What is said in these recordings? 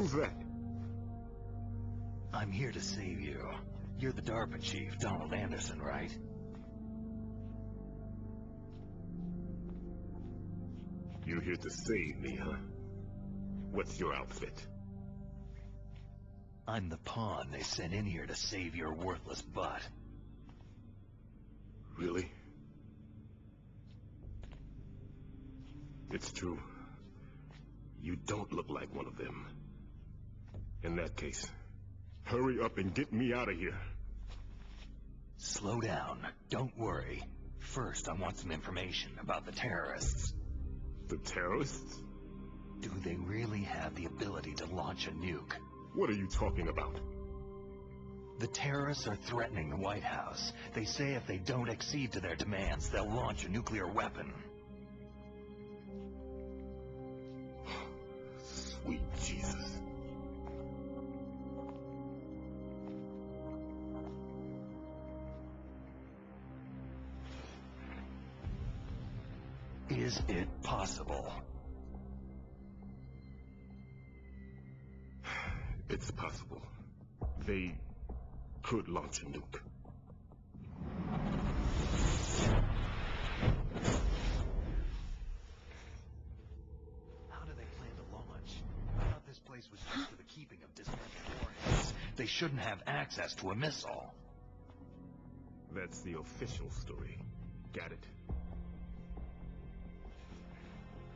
Who's that? I'm here to save you. You're the DARPA chief, Donald Anderson, right? You're here to save me, huh? What's your outfit? I'm the pawn they sent in here to save your worthless butt. Really? It's true. You don't look like one of them. In that case, hurry up and get me out of here. Slow down. Don't worry. First, I want some information about the terrorists. The terrorists? Do they really have the ability to launch a nuke? What are you talking about? The terrorists are threatening the White House. They say if they don't accede to their demands, they'll launch a nuclear weapon. Sweet Jesus. Is it possible? It's possible. They could launch a nuke. How do they plan to launch? I thought this place was just for the keeping of dismantled warheads. They shouldn't have access to a missile. That's the official story. Got it?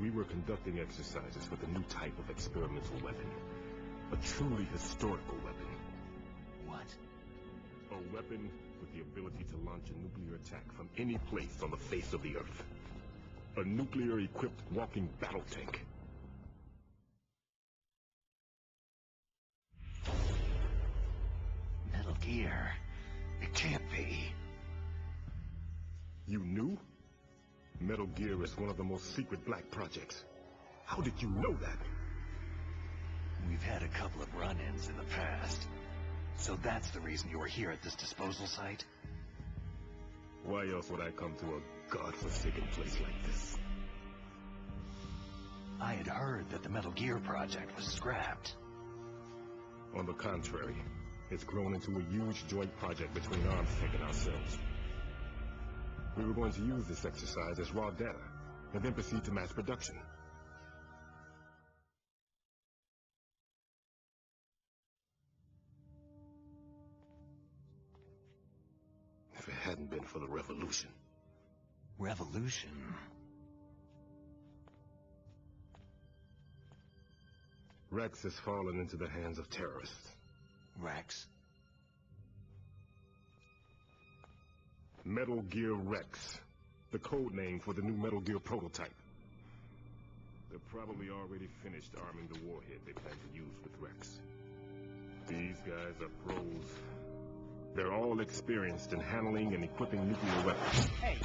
We were conducting exercises with a new type of experimental weapon. A truly historical weapon. What? A weapon with the ability to launch a nuclear attack from any place on the face of the Earth. A nuclear-equipped walking battle tank. Metal Gear. It can't be. You knew? Metal Gear is one of the most secret black projects. How did you know that? We've had a couple of run-ins in the past. So that's the reason you were here at this disposal site? Why else would I come to a godforsaken place like this? I had heard that the Metal Gear project was scrapped. On the contrary, it's grown into a huge joint project between ArmsTech and ourselves. We were going to use this exercise as raw data, and then proceed to mass production. If it hadn't been for the revolution. Revolution? Rex has fallen into the hands of terrorists. Rex? Metal Gear Rex, the code name for the new Metal Gear prototype. They're probably already finished arming the warhead they plan to use with Rex. These guys are pros. They're all experienced in handling and equipping nuclear weapons. Hey,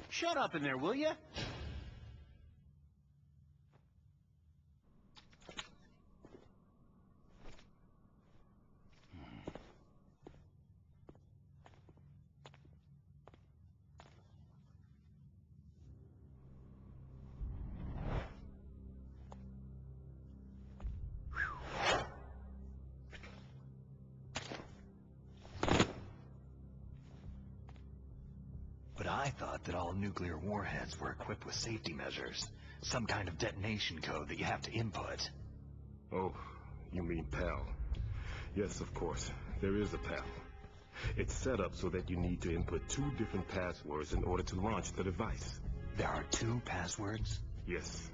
shut up in there, will ya? But I thought that all nuclear warheads were equipped with safety measures. Some kind of detonation code that you have to input. Oh, you mean PAL. Yes, of course. There is a PAL. It's set up so that you need to input 2 different passwords in order to launch the device. There are 2 passwords? Yes.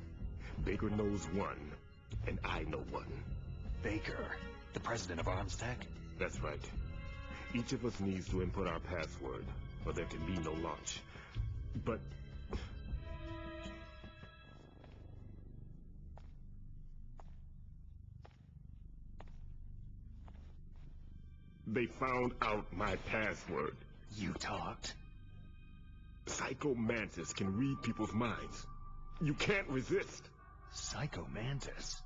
Baker knows one, and I know one. Baker, the president of ArmsTech? That's right. Each of us needs to input our password, or there can be no launch. But... they found out my password. You talked? Psycho Mantis can read people's minds. You can't resist. Psycho Mantis?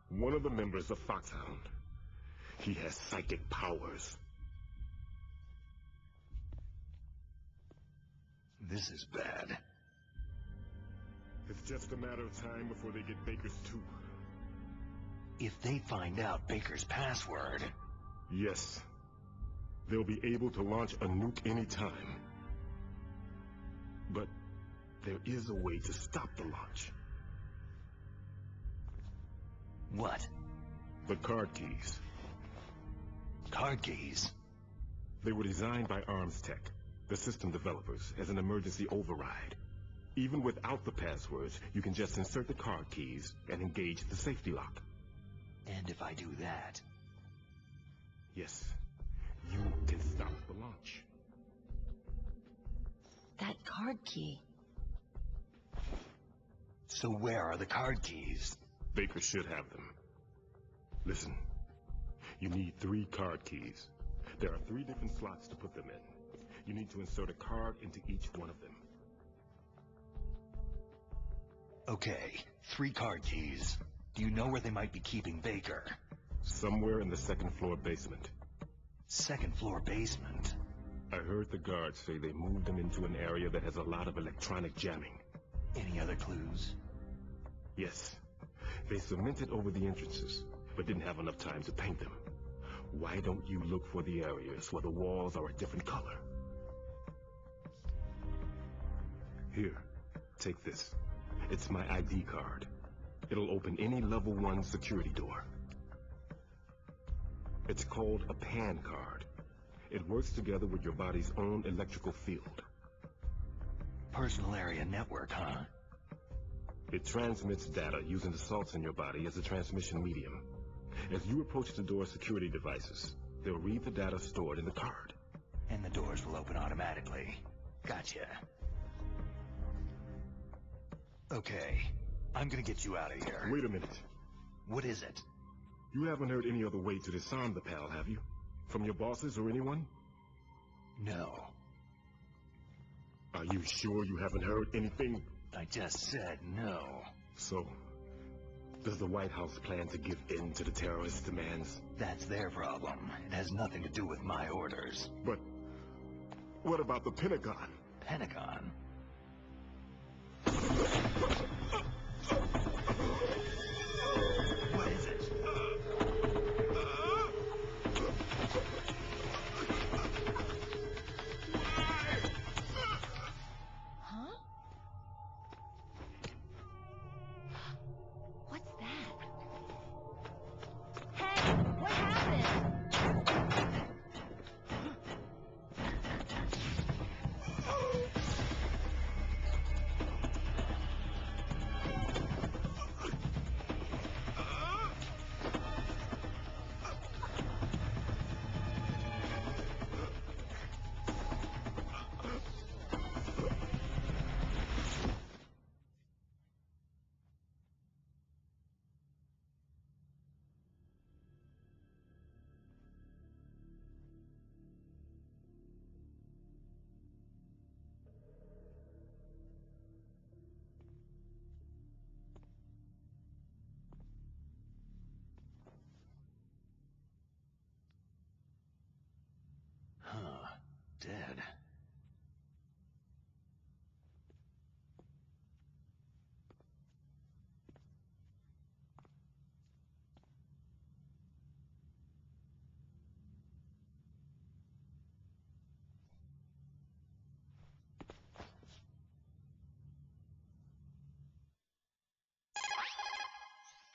One of the members of Foxhound. He has psychic powers. This is bad. It's just a matter of time before they get Baker's too. If they find out Baker's password... Yes. They'll be able to launch a nuke anytime. But there is a way to stop the launch. What? The card keys. Card keys? They were designed by Arms Tech, the system developers, as an emergency override. Even without the passwords, you can just insert the card keys and engage the safety lock. And if I do that? Yes, you can stop the launch. That card key. So where are the card keys? Baker should have them. Listen, you need 3 card keys. There are 3 different slots to put them in. You need to insert a card into each one of them. Okay, 3 card keys. Do you know where they might be keeping Baker? Somewhere in the 2nd floor basement. 2nd floor basement? I heard the guards say they moved them into an area that has a lot of electronic jamming. Any other clues? Yes. They cemented over the entrances, but didn't have enough time to paint them. Why don't you look for the areas where the walls are a different color? Here, take this. It's my ID card. It'll open any level 1 security door. It's called a PAN card. It works together with your body's own electrical field. Personal area network, huh? It transmits data using the salts in your body as a transmission medium. As you approach the door's security devices, they'll read the data stored in the card. And the doors will open automatically. Gotcha. Okay, I'm gonna get you out of here. Wait a minute. What is it? You haven't heard any other way to disarm the PAL, have you? From your bosses or anyone? No. Are you sure you haven't heard anything? I just said no. So, does the White House plan to give in to the terrorists' demands? That's their problem. It has nothing to do with my orders. But what about the Pentagon? Pentagon? What is it? Huh? What's that? Hey, what happened? Huh. Dead.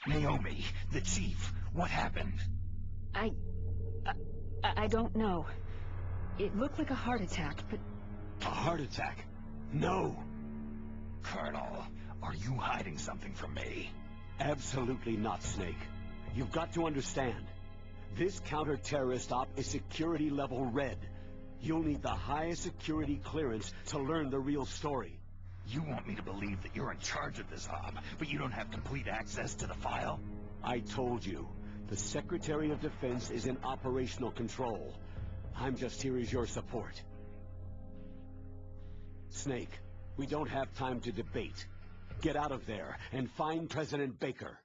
Naomi, the chief, what happened? I don't know. It looked like a heart attack, but... A heart attack? No! Colonel, are you hiding something from me? Absolutely not, Snake. You've got to understand. This counter-terrorist op is security level red. You'll need the highest security clearance to learn the real story. You want me to believe that you're in charge of this op, but you don't have complete access to the file? I told you. The Secretary of Defense is in operational control. I'm just here as your support. Snake, we don't have time to debate. Get out of there and find President Baker.